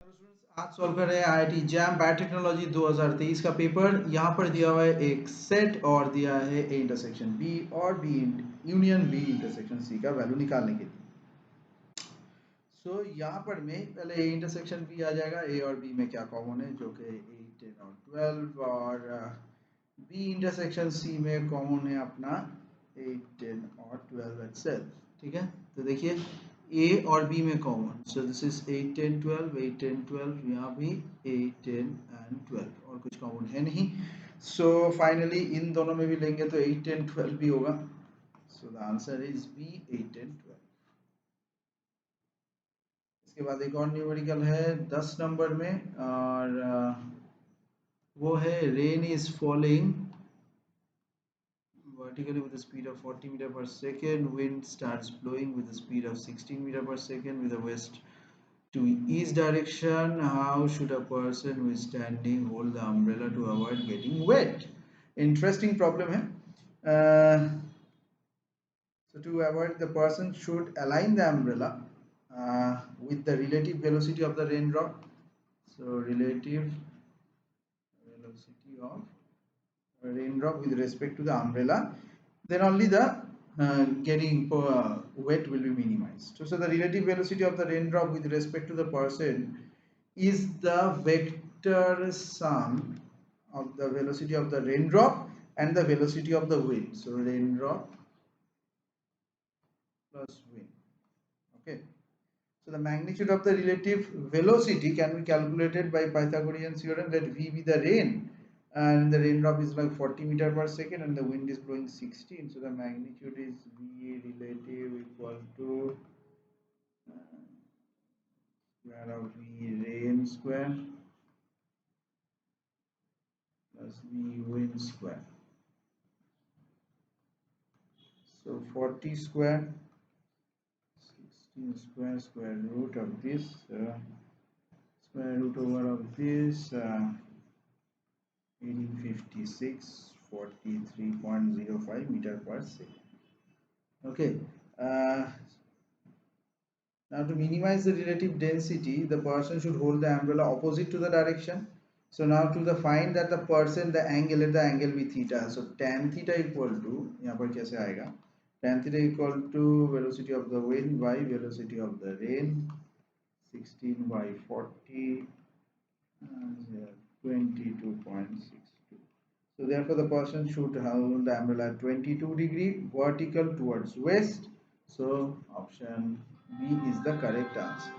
आज सॉल्व कर रहे हैं आईआईटी जैम बायोटेक्नोलॉजी 2023 का पेपर। यहाँ पर दिया हुआ है एक सेट और दिया है ए इंटरसेक्शन बी और B union B intersection C का वैल्यू निकालने के लिए। सो यहाँ पर में पहले ए इंटरसेक्शन बी आ जाएगा। ए और बी में क्या कॉमन है, जो कि 8, 10 और 12, और बी इंटरसेक्शन सी में कॉमन है अपना 8, 10 और 12 itself। ठीक है, तो देखिए ए और बी में कॉमन, सो दिस इज 8, 10, 12, 8, 10, 12, यहाँ भी 8, 10 एंड 12, और कुछ कॉमन है नहीं। सो फाइनली इन दोनों में भी लेंगे तो 8, 10, 12 भी होगा। So the answer is B, 8, 10, 12। इसके बाद एक और न्यूमेरिकल है 10 नंबर में, और वो है rain is falling vertically with a speed of 40 meter per second. Wind starts blowing with a speed of 16 meter per second with a west to east direction. How should a person who is standing hold the umbrella to avoid getting wet? Interesting problem है. So to avoid, the person should align the umbrella with the relative velocity of the raindrop. So relative velocity of raindrop with respect to the umbrella, then only the getting wet will be minimized. So the relative velocity of the raindrop with respect to the person is the vector sum of the velocity of the raindrop and the velocity of the wind. So raindrop plus wind. Okay. So the magnitude of the relative velocity can be calculated by Pythagorean theorem. Let V be the rain, and the raindrop is like 40 meter per second and the wind is blowing 16. So the magnitude is V relative equal to square of V rain square plus V wind square. So 40 square, 16 square, square root of this, square root over of this, 1856, 43.05 meter per second. Okay. Now to minimize the relative density, the person should hold the umbrella opposite to the direction. So now to the find that the person, the angle, let the angle be theta. So tan theta equal to, यहाँ पर कैसे आएगा, tan theta equal to velocity of the wind by velocity of the rain, 16 by 40, 22.62. So therefore the person should hold the umbrella at 22° vertical towards west. So option B is the correct answer.